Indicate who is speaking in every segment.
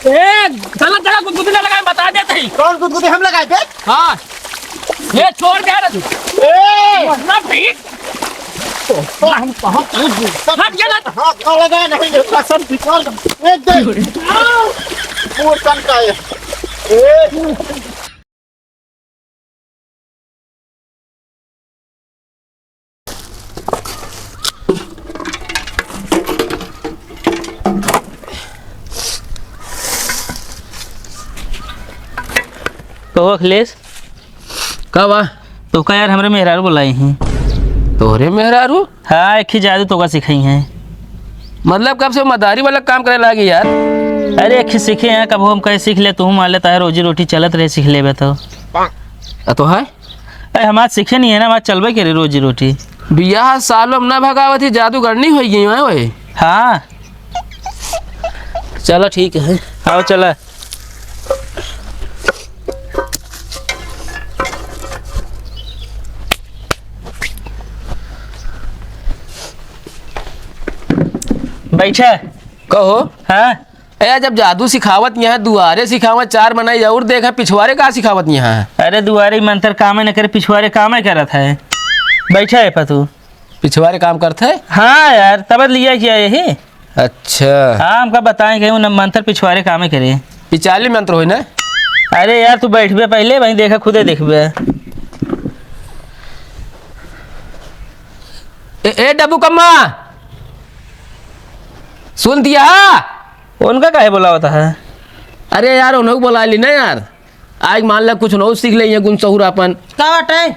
Speaker 1: चला चला गुदगुदी ना लगाए बता देते ही।
Speaker 2: कौन गुदगुदी हम लगाए पे?
Speaker 1: हाँ ये छोड़ क्या रहा तू? वरना ठीक हम कहाँ हट गया ना।
Speaker 2: हाथ ना लगाए नहीं कसम निकाल एक दे पूर कन का है।
Speaker 3: कहो अखिलेश
Speaker 4: कब आ
Speaker 3: तो का यार हमरे मेहरारू बुलाई हैं।
Speaker 4: तोहरे मेहरारू?
Speaker 3: हाँ एक ही जादू तो का सिखाई हैं।
Speaker 4: मतलब कब से मदारी वाला काम करे लागी यार?
Speaker 3: अरे एक ही सीखे हैं, कब हम कहीं सीख ले तू मान लेता है, रोजी रोटी चलत रहे सीख ले तो।
Speaker 4: तो है
Speaker 3: अरे हमारे सीखे नहीं है ना, हमारे चलबे करे रोजी रोटी।
Speaker 4: बियाह सालों में ना भगावत ही जादूगरनी हो गई है वही।
Speaker 3: हाँ
Speaker 4: चलो ठीक है
Speaker 3: आओ चला। बैठा
Speaker 4: कहो।
Speaker 3: हाँ
Speaker 4: ए जब जादू सिखावत यहाँ दुआरे सिखावत चार बनाई और देखा पिछवाड़े का सिखावत यहाँ?
Speaker 3: अरे दुआरे मंत्र काम न करे पिछवाड़े काम करत है। बैठा है पतू
Speaker 4: पिछवाड़े काम करते है?
Speaker 3: हाँ यार तब लिया किया यही।
Speaker 4: अच्छा
Speaker 3: हाँ हमका बताएंगे उन मंत्र पिछवाड़े काम करे।
Speaker 4: पिचाली मंत्र हो ना?
Speaker 3: अरे यार तू बैठबे पहले वहीं देखा खुदे देखबे।
Speaker 4: ए डब्बू कम्मा सुन दिया?
Speaker 3: उनका काहे बोला होता है?
Speaker 4: अरे यार उन्होंने बोला ली ना यार, आज मान ला कुछ नौ सीख ले गुण सहुरापन
Speaker 5: का बाटे?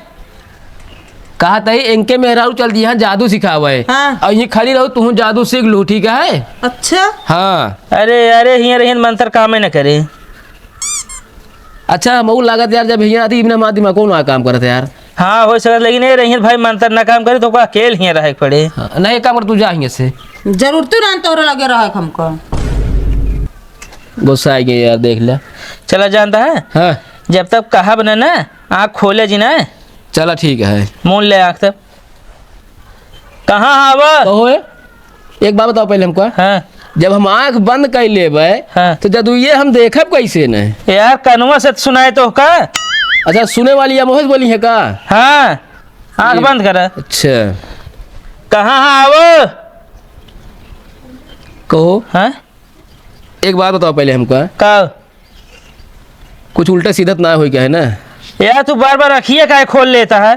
Speaker 4: कहा तही इनके मेहरारू चल दिया जादू सिखावे।
Speaker 5: हाँ।
Speaker 4: और ये खड़ी रहो तू जादू सीख लू ठीक है?
Speaker 5: अच्छा
Speaker 4: हाँ
Speaker 3: अरे अरे हियर हियर मंत्र काम न करे।
Speaker 4: अच्छा मऊ लागत यार जब हियाँ आती इबन मादी में कौन काम करते यार?
Speaker 3: हाँ हो सकता लेकिन ये रही भाई मंत्र ना काम करे तो अकेले ही रहे पड़े।
Speaker 4: हाँ, नहीं काम कर तू जा से
Speaker 5: जरूर तू ना तोरे लगे रहा हमको।
Speaker 4: गुस्सा आएगी यार देख ले।
Speaker 3: चला जानता है
Speaker 4: हाँ
Speaker 3: जब तक कहा बना ना आँख खोले जी ना
Speaker 4: चला ठीक है।
Speaker 3: मून ले आँख तब कहाँ आवा।
Speaker 4: कहो एक बात बताओ पहले हमको।
Speaker 3: हाँ
Speaker 4: जब हम आँख बंद कर लेबे
Speaker 3: हाँ।
Speaker 4: तो जब ये हम देखब कैसे न?
Speaker 3: यार कनुआ से सुनाए तो का।
Speaker 4: अच्छा सुने वाली या मोहित बोली है का?
Speaker 3: हाँ आँख बंद कर।
Speaker 4: अच्छा
Speaker 3: कहाँ आवो
Speaker 4: कहो।
Speaker 3: हाँ
Speaker 4: एक बात बताओ पहले हमको,
Speaker 3: का
Speaker 4: कुछ उल्टा सीधा ना हो क्या है ना?
Speaker 3: यार तू बार बार रखिए काहे खोल लेता है।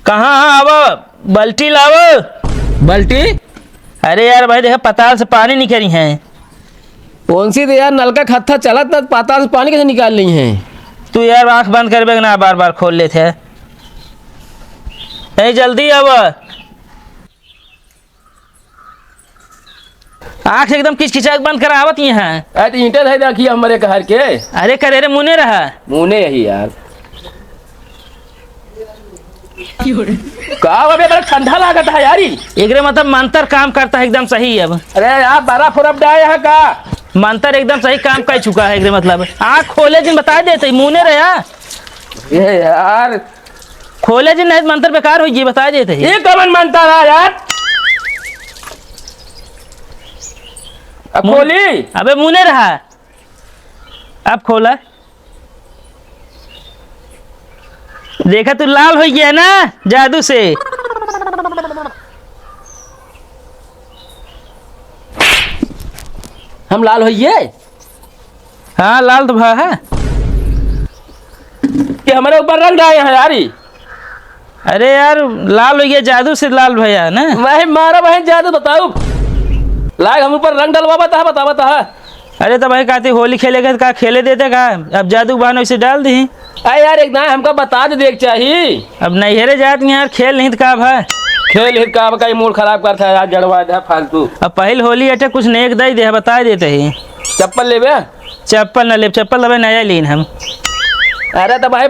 Speaker 3: कहाँ आवो बाल्टी लावो।
Speaker 4: बाल्टी?
Speaker 3: अरे यार भाई देखा पताल से पानी निकली है।
Speaker 4: कौन सी तो यार नलका खत्ता चलत ना पाताल से पानी कैसे निकाल रही हैं?
Speaker 3: तू यार आँख बंद कर ना बार बार खोल लेते है। नहीं जल्दी अब आँख एकदम किचकिचा बंद कर आवत यहाँ।
Speaker 4: तो ईंटे है देखिए हमारे घर के।
Speaker 3: अरे करे रे मुने रहा
Speaker 4: मुने यही यार का बड़ा ठंडा लागत है यारी।
Speaker 3: एकरे मतलब मंत्र काम करता है एकदम सही अब।
Speaker 4: अरे यार बारह फुरब डाय है का
Speaker 3: मंत्र एकदम सही काम कर चुका है एकरे मतलब। आँख खोले जिन बता देते मुने रहा
Speaker 4: ये यार
Speaker 3: खोले जिन नहीं मंत्र बेकार हो ये बता देते।
Speaker 4: ये कमन मानता रहा यार। अब खोली
Speaker 3: अबे मुने रहा अब खोला देखा तू लाल हो गया ना जादू से।
Speaker 4: हम लाल होइए?
Speaker 3: हाँ लाल तो भा है
Speaker 4: कि हमारे ऊपर रंग डाले हैं यारी।
Speaker 3: अरे यार लाल हो गया जादू से लाल भैया ना।
Speaker 4: मैं मारा बहन जादू बताऊ लाग हम ऊपर रंग डलवा बता बता।
Speaker 3: अरे तो भाई कहते होली खेलेगा तो का खेले देते का अब जादू बहान वैसे डाल दी।
Speaker 4: अरे यार एक ना हमको बता दे देख चाहिए।
Speaker 3: अब नहीं हेरे जात यार खेल नहीं तो का भाई
Speaker 4: खेल हित का ही मूड खराब करता है यार जड़वा दे फालतू।
Speaker 3: अब पहल होली अटे कुछ नेक दई दे बता देते ही।
Speaker 4: चप्पल लेबे?
Speaker 3: चप्पल न ले चप्पल अब नया लीन हम।
Speaker 4: अरे तो भाई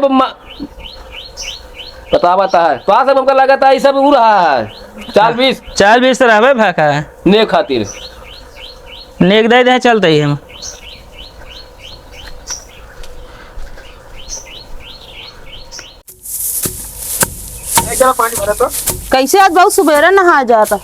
Speaker 4: बता है तो सब हमको लगा ये सब उड़ रहा है। चाल बीस तो रहे भाका ने खातिर
Speaker 3: नेक दई दे चलते ही हम।
Speaker 2: पानी भरा तो
Speaker 5: कैसे आज बहुत सुबेरे नहा जाता।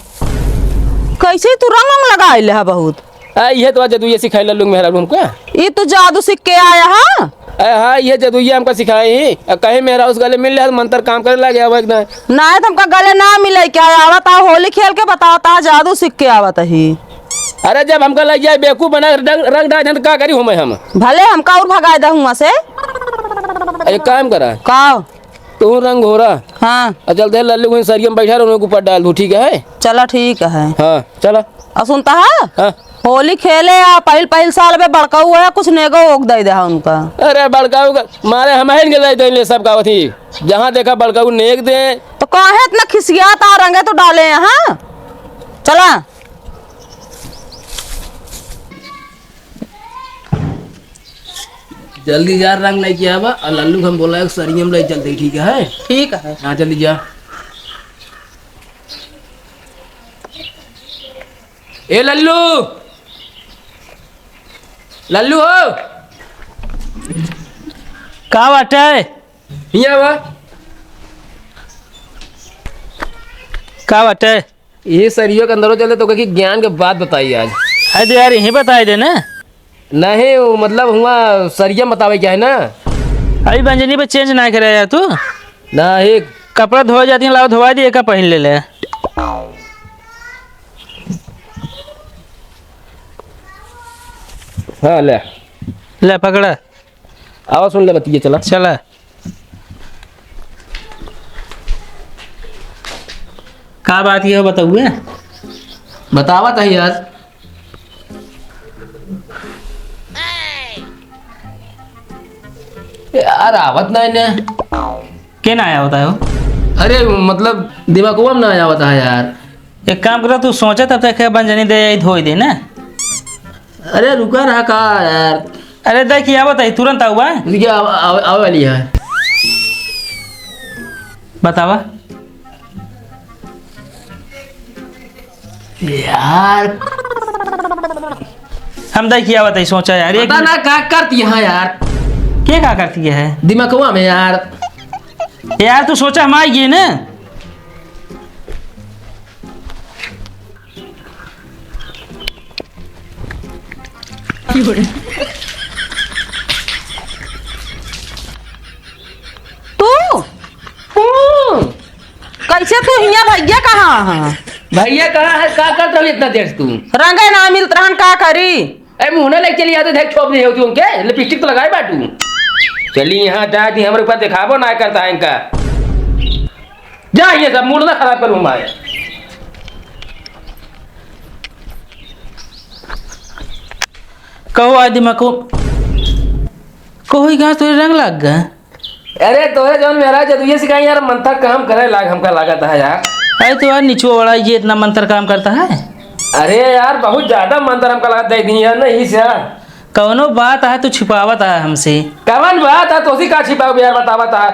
Speaker 5: कैसे तू रंग लगा ले है बहुत?
Speaker 4: ये तो जदुइया सिखाई लल्लू मेहरा हमको।
Speaker 5: ये तू जादू सीख के आया हाँ?
Speaker 4: हाँ ये जदुइया हमको सिखाई ही कहीं मेरा उस गले मिल रहा मंत्र काम करे लगे अब एकदम।
Speaker 5: ना तुमका गले ना मिले क्या आवत आ होली खेल के बताता जादू सीख के आवत ही।
Speaker 4: अरे जब हमको लग जाए बेवकूफ बना रंग डाल का करी हूँ मैं हम
Speaker 5: भले हमका और भगाए दा हुआ से।
Speaker 4: एक काम करा
Speaker 5: का
Speaker 4: तू रंग हो रहा
Speaker 5: हाँ
Speaker 4: और चलते लल्लू को सरियम बैठा रहो उनके ऊपर डाल दू ठीक है।
Speaker 5: चला ठीक है।
Speaker 4: हाँ चला।
Speaker 5: और सुनता है
Speaker 4: हाँ
Speaker 5: होली खेले या पहल साल में बड़का हुआ है कुछ नेगो ओक दे दे उनका।
Speaker 4: अरे बड़काऊ मारे हमारे के सब का थी जहाँ देखा बड़काऊ नेक दे
Speaker 5: तो काहे इतना खिसियात आ रंगे तो डाले यहाँ। चला
Speaker 4: जल्दी जा रंग नहीं किया बा और लल्लू हम बोला सरियम ले चलते ठीक है।
Speaker 5: ठीक है।
Speaker 4: हाँ जल्दी जा। ए लल्लू लल्लू हो
Speaker 3: का बाटे
Speaker 4: हिया बा
Speaker 3: का बाटे।
Speaker 4: ये सरियों के अंदर चले तो कहीं ज्ञान के बात बताइए आज।
Speaker 3: अरे यार यही बताई दे ना।
Speaker 4: नहीं वो मतलब हुआ सरियम बतावे क्या है ना।
Speaker 3: अभी बंजनी पे चेंज ना करे यार तू।
Speaker 4: नहीं
Speaker 3: कपड़ा धोआ जाती है लाओ धोवा दिए का पहन ले ले।
Speaker 4: हाँ ले
Speaker 3: ले पकड़ा
Speaker 4: आवाज सुन ले बतिए चला।
Speaker 3: चला का बात ये हो बताऊए
Speaker 4: बतावा था यार। यार आवत नहीं ने
Speaker 3: के ना आया होता है वो।
Speaker 4: अरे मतलब दिमाग में ना आया होता है यार।
Speaker 3: एक काम करो तू सोचा तब तक बंजनी दे धोई दे ना।
Speaker 4: अरे रुका रहा का यार।
Speaker 3: अरे देखिए आ बताई तुरंत आऊँ
Speaker 4: देखिए आवे वाली है।
Speaker 3: बतावा
Speaker 4: यार
Speaker 3: हम देखिए आ बताई सोचा यार एक
Speaker 4: पता ना क्या करती है यार।
Speaker 3: क्या का करती है
Speaker 4: दिमाग में यार।
Speaker 3: यार तू सोचा हम आएगी ना।
Speaker 5: तू कैसे तू हिया भैया कहाँ है?
Speaker 4: भैया कहाँ है क्या करता हूँ इतना देर से तू।
Speaker 5: रंगे ना मिलत रहन का करी।
Speaker 4: अरे मुँह लेके चली आते देख छोप नहीं होती उनके लिपस्टिक तो लगाए बाटू। चली यहाँ जाती हमारे ऊपर दिखाबो ना करता है इनका। जा ये सब मूड ना खराब करूँ मैं।
Speaker 3: कहो आज दिमाग को कहो घास तो रंग लग गया।
Speaker 4: अरे तोरे जौन मेरा जदुइया सिखाई यार मंत्र काम करे लाग हमका लागत है यार।
Speaker 3: अरे तो यार नीचो वाला ये इतना मंत्र काम करता है।
Speaker 4: अरे यार बहुत ज्यादा मंत्र हमका लागत दे दी यार नहीं से यार।
Speaker 3: कौनो बात है तू छिपावत है हमसे।
Speaker 4: कवन बात है तो का छिपाओ यार बतावत है।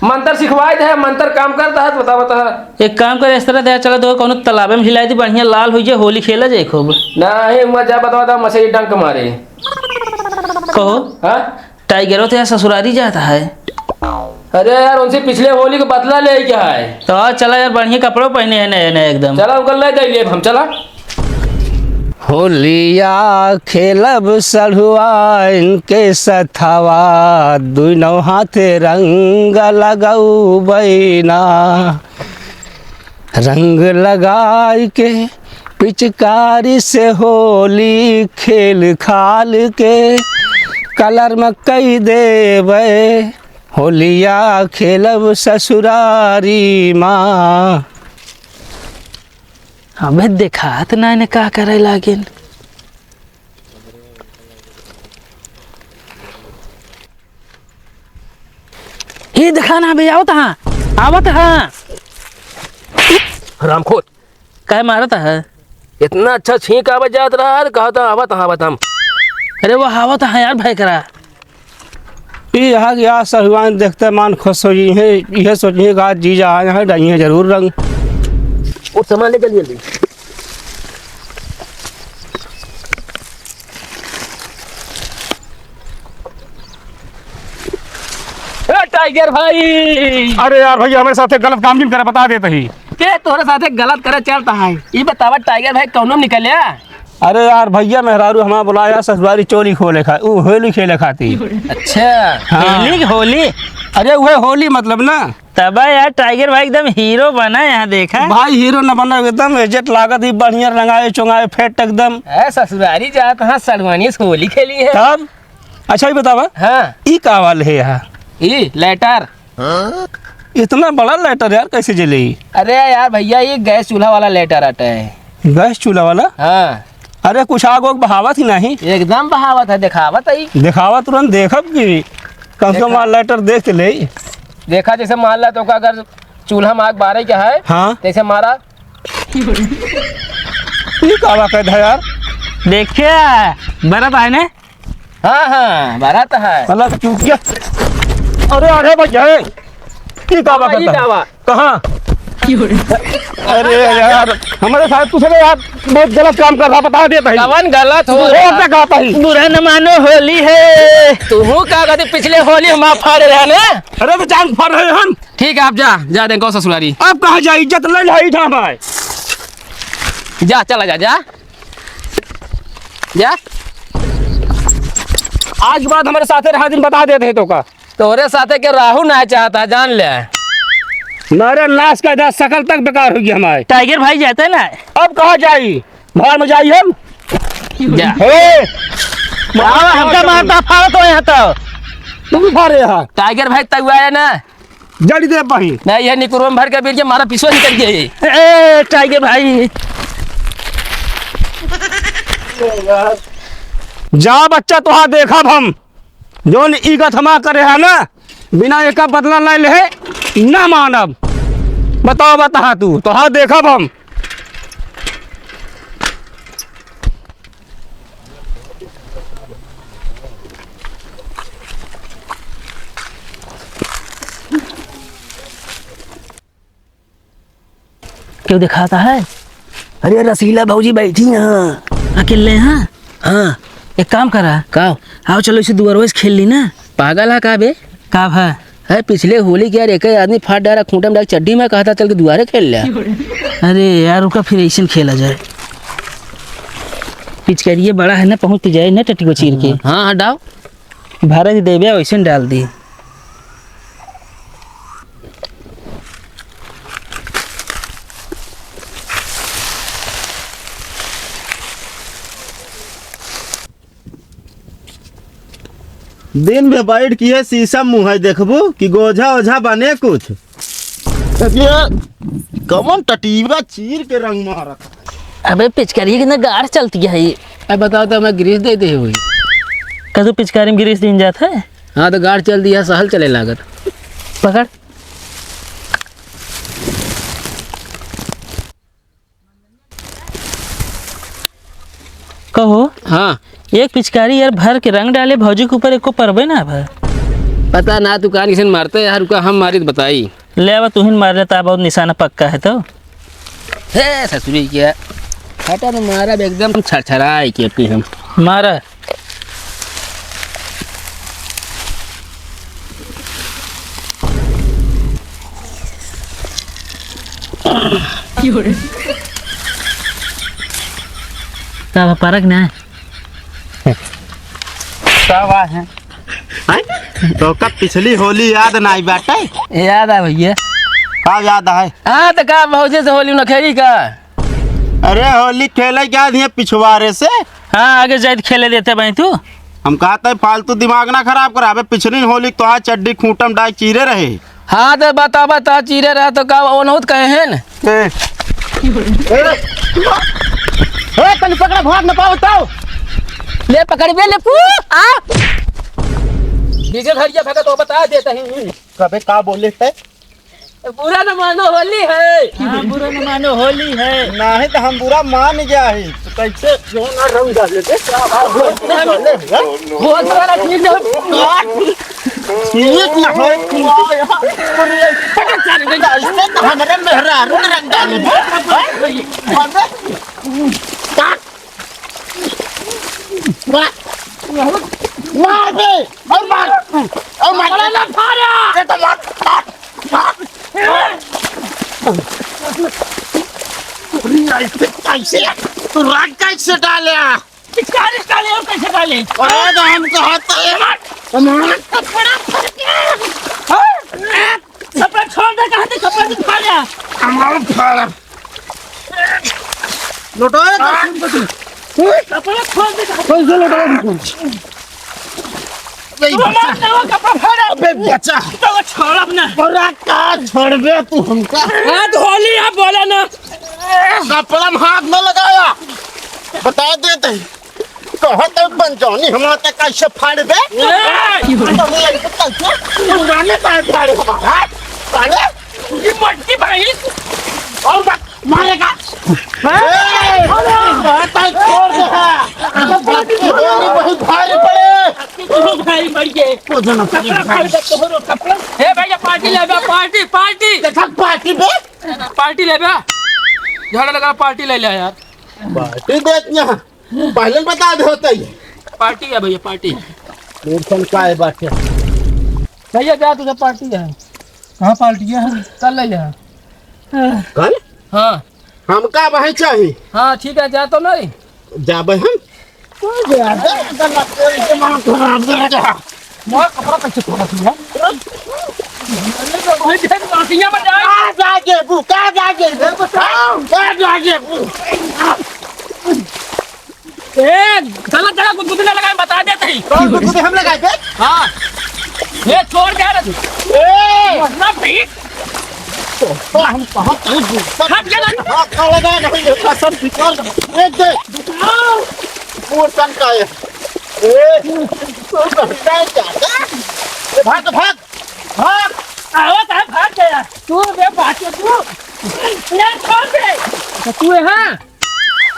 Speaker 4: मंत्र सिखवाए थे मंत्र काम करता है बतावत है।
Speaker 3: एक काम कर इस तरह दे चला तो कौनो तालाबे में हिलाई दी बढ़िया लाल हो जाए होली खेला जाए खूब।
Speaker 4: नहीं मैं जा बतावता मछली डंक मारे।
Speaker 3: कहो
Speaker 4: हाँ
Speaker 3: टाइगरों तो यार ससुरारी जाता है।
Speaker 4: अरे यार उनसे पिछले होली का बदला ले क्या है।
Speaker 3: तो आज चला यार बढ़िया कपड़ों पहने हैं नए नए एकदम।
Speaker 4: चला उनका ले दे हम चला।
Speaker 2: होलिया खेलब सढ़ुआ इनके सथवा दुनों हाथे रंग लगाऊ बैना। रंग लगाई के पिचकारी से होली खेल खाल के कलर में कई देवे होलिया खेलब ससुरारी माँ।
Speaker 3: हमें देखात ना ने का करे लागिन। ये दिखाना बे आवत हाँ
Speaker 4: रामखोर
Speaker 3: कहे मारता है।
Speaker 4: इतना अच्छा छींक आवाज जात रहा है कहा था आवत हम।
Speaker 3: अरे वो हावत है यार भाई करा।
Speaker 2: यहाँ गया सहुआन देखते मान खुश हो जी है यह सोचिए आज जीजा आए हैं डाइए जरूर रंग।
Speaker 4: वो सामान ले चलिए जल्दी। टाइगर भाई
Speaker 6: अरे यार भैया हमारे साथ गलत काम जिन करे बता देते ही
Speaker 4: के तोरे साथे गलत करे चलता है। ये बतावा टाइगर भाई कौनो निकलिया।
Speaker 6: अरे यार भैया मेहरारू हमारा बुलाया ससुरारी चोरी खोले खा होली खेले खाती।
Speaker 4: अच्छा
Speaker 3: होली होली।
Speaker 6: अरे वह होली मतलब ना।
Speaker 3: तब यार टाइगर भाई एकदम हीरो बना यहाँ देखा।
Speaker 6: भाई हीरो न बना एकदम एजेट लागत ही बढ़िया रंगाए चुंगाए फेट एकदम।
Speaker 4: ससुरारी जात हाँ सलमानी से होली खेली है।
Speaker 6: तब अच्छा ही बतावा
Speaker 4: हाँ
Speaker 6: ई का वाल है यहाँ
Speaker 4: ये लेटर।
Speaker 6: इतना बड़ा लेटर यार कैसे जले?
Speaker 4: अरे यार भैया ये गैस चूल्हा वाला लेटर आता है।
Speaker 6: गैस चूल्हा वाला?
Speaker 4: हाँ
Speaker 6: अरे कुछ आग वग बहावत ही नहीं।
Speaker 4: एकदम बहावत है दिखावत है।
Speaker 6: दिखावा तुरंत देखब की कम से कम लेटर देख ले।
Speaker 4: देखा जैसे मान ला तो का अगर चूल्हा में आग बारे क्या है
Speaker 6: हाँ
Speaker 4: जैसे मारा
Speaker 6: ये का वाकई है यार।
Speaker 3: देखिए बर्फ है ना।
Speaker 4: हाँ हाँ बारात है।
Speaker 6: मतलब चूतिया। अरे अरे भैया ये का वाकई कहाँ? अरे यार हमारे साथ कुछ यार बहुत गलत काम कर रहा बता दे भाई।
Speaker 4: कवन गलत हो
Speaker 6: पे कहा भाई
Speaker 3: बुरा न मानो होली है।
Speaker 4: तू क्या कहते पिछले होली हम आप फाड़े रहे ना।
Speaker 6: अरे तो जान फर रहे हम।
Speaker 4: ठीक है आप जा देंगे ससुरारी।
Speaker 6: अब कहा जा इज्जत ले लाई था भाई।
Speaker 4: जा चला जा
Speaker 6: आज बाद हमारे साथ रहा दिन बता देते तो का
Speaker 4: तोरे साथे के राहु ना चाहता जान ले।
Speaker 6: नारे लाश का दास सकल तक बेकार हो गया हमारे।
Speaker 3: टाइगर भाई जाते है ना।
Speaker 6: अब कहा जाई बाहर में जाई हम।
Speaker 4: जा
Speaker 3: हमका मारता फाड़ तो यहाँ तो
Speaker 6: तुम भी फारे यहाँ
Speaker 4: टाइगर भाई तक आया ना
Speaker 6: जड़ी दे पाही
Speaker 4: नहीं ये निकुरो में भर के बीच मारा पिछुआ निकल गए।
Speaker 3: ए टाइगर भाई
Speaker 6: जा बच्चा तुहा देखा हम जोन इगत हमा करे है ना बिना एक बदला ले ले ना मानब। बताओ बता तू तुहा देखब हम।
Speaker 3: क्यों दिखाता है?
Speaker 4: अरे रसीला भौजी बैठी यहाँ
Speaker 3: अकेले हैं।
Speaker 4: हाँ
Speaker 3: एक काम करा
Speaker 4: का
Speaker 3: आओ चलो इसे दुआर खेल ली ना।
Speaker 4: पागल है का बे
Speaker 3: का है
Speaker 4: पिछले होली के यार एक आदमी फाट डाला खूंटा में डाल चड्डी में कहा था चल के दुआरे खेल लिया।
Speaker 3: अरे यार रुका फिर ऐसे खेला जाए। पिचकारिये बड़ा है ना पहुँच जाए ना टट्टी को चीर के।
Speaker 4: हाँ हाँ डाल
Speaker 3: भारत देवे वैसे डाल दी।
Speaker 2: दिन में बैठ किए शीशा मुँह है देखबू कि गोझा ओझा बने कुछ कमन टटीवा चीर के रंग मारा।
Speaker 3: अबे पिचकारी की ना गाढ़ चलती है ये।
Speaker 4: अब बताओ तो मैं ग्रीस दे दे हुई
Speaker 3: कदू पिचकारी में गिरीश दिन जाता है।
Speaker 4: हाँ तो गाड़ चल दिया सहल चले लागत
Speaker 3: पकड़ कहो।
Speaker 4: हाँ
Speaker 3: एक पिचकारी यार भर के रंग डाले भौजी के ऊपर एक को परबे ना भर।
Speaker 4: पता ना तू कहाँ किसी मारते यार रुका हम मारी तो बताई।
Speaker 3: ले अब तू ही मार लेता बहुत निशाना पक्का है तो।
Speaker 4: हे ससुरी क्या हटा तो मारा एकदम छरछराई के अपनी हम
Speaker 3: मारा तब परक ना
Speaker 2: सब है तो कब पिछली होली याद ना आई बाटे।
Speaker 4: याद है भैया।
Speaker 2: का याद है?
Speaker 4: हाँ तो का भौजे से होली न खेली का।
Speaker 2: अरे होली खेले क्या दिए पिछवाड़े से।
Speaker 3: हाँ आगे जाए खेले देते भाई तू।
Speaker 2: हम कहते हैं फालतू दिमाग ना खराब करा। अबे पिछली होली तो आज चड्डी खूंटम डाई चीरे रहे।
Speaker 4: हाँ तो बता चीरे रहा तो का वो नहुत कहे हैं न।
Speaker 2: तनी पकड़ा भाग न पाओ तो
Speaker 4: ले पकड़ बे ले पू आ डीजे घरिया भगा तो बता देता हूँ।
Speaker 2: कबे का बोले थे
Speaker 4: बुरा न मानो होली है।
Speaker 3: हाँ बुरा न मानो होली है।
Speaker 2: नहीं तो हम बुरा मान जाए तो कैसे जो ना रंग डाले दे
Speaker 4: बहुत बड़ा ठीक नहीं
Speaker 2: ठीक ना हो हमारे मेहरारू रंग डाले मार दे और मार ना फाड़ा ये तो मार कैसे तू राग का कैसे डाले?
Speaker 1: पिचकारी डाले और कैसे डाले?
Speaker 2: अरे तो हम कहते हैं
Speaker 1: कपड़ा फट गया। कपड़ा छोड़ दे, कहाँ से कपड़ा दिखा लिया?
Speaker 2: हमारा फाड़ा लुटाए
Speaker 1: कपड़ा छोड़ दे,
Speaker 2: कैसे लुटाए?
Speaker 1: कपड़ा फाड़ा।
Speaker 2: अबे बच्चा
Speaker 1: तो छोड़ अपना।
Speaker 2: पूरा का छोड़ दे तू हमका।
Speaker 1: हाथ होली आप बोला ना।
Speaker 2: कपड़ा में हाथ न लगाया, बता देते कहते पंचौनी हमारा तक कैसे फाड़ दे? पुराने पैर फाड़े हमारा फाड़े
Speaker 1: ये मट्टी भाई
Speaker 2: और मारेगा। छोड़ दे बहुत भारी पड़े
Speaker 1: भाई मर गए। कपड़ा फाड़ दे तो कपड़ा। ए भैया पार्टी ले बे, पार्टी पार्टी
Speaker 2: पार्टी दे
Speaker 1: पार्टी ले बे। झाड़ा लगा पार्टी ले ले यार।
Speaker 2: पार्टी देती है पहले बता दे होता ही
Speaker 1: पार्टी है भैया, पार्टी
Speaker 2: मूर्खन का है बात है।
Speaker 1: भैया जा, तुझे पार्टी है। कहाँ पार्टी है? कल ले जा।
Speaker 2: कल
Speaker 1: हाँ
Speaker 2: हमका वही चाहिए।
Speaker 1: हाँ ठीक है, जा तो नहीं
Speaker 2: जाबे हम
Speaker 1: मोर कपड़ा कैसे छोड़ा तू यार? वही देख लाठियां में जाए।
Speaker 2: का जागे बू
Speaker 1: ए गलत जगह गुदगुदी ना लगाए, बता देते ही।
Speaker 2: कौन गुदगुदी हम लगाए थे?
Speaker 1: हाँ ये छोड़ क्या रहा तू? ना भीख
Speaker 2: तो हम कहाँ
Speaker 1: हट जा ना।
Speaker 2: हाँ कहाँ लगाए नहीं कसम बिकार एक दे मूर्खन का है। तो कहता है क्या? भाग भाग भाग
Speaker 1: आवाज है, भाग गया तू बे, बात तू यार छोड़ दे। तू है हाँ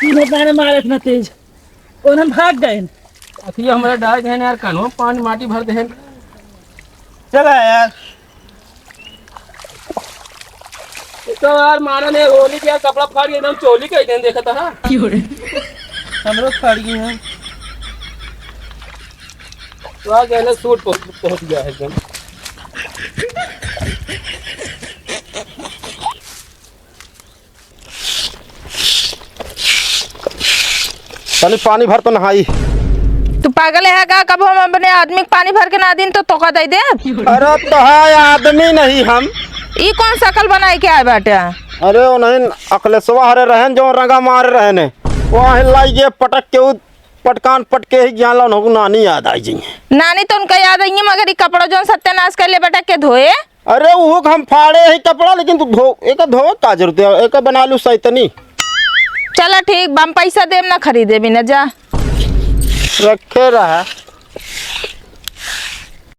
Speaker 1: तीन गाने मारे इतना तेज और हम भाग गए।
Speaker 4: अखिया हमारा डाल दे यार, कानो पानी माटी भर दे।
Speaker 2: चला यार
Speaker 4: तो यार मारा ने होली के कपड़ा फाड़ के एकदम चोली के दिन देखा था। हम लोग फाड़ गए हैं तो आ गए ना, सूट पहुंच गया है एकदम।
Speaker 6: चल पानी भर तो नहाई।
Speaker 5: तू पागल है का? कब हम अपने आदमी के पानी भर के ना दिन तो तोका दे दे।
Speaker 6: अरे तो है आदमी नहीं हम।
Speaker 5: ई कौन शकल बनाई के आए बाटे?
Speaker 6: अरे वो नहीं अखलेसवा हरे रहन जो रंगा मारे रहने वहाँ हिलाइए पटक के पटकान पटके ही ज्ञान ला नानी याद आई जी।
Speaker 5: नानी तो उनका याद आई है, मगर ई कपड़ा जो सत्यानाश कर ले बेटा के धोए।
Speaker 6: अरे वो हम फाड़े ही कपड़ा, लेकिन तू एक धोवे का जरूरत है, एक बना लू सैतनी।
Speaker 5: चलो ठीक, बम पैसा देम ना खरीदे भी ना जा।
Speaker 6: रखे रहा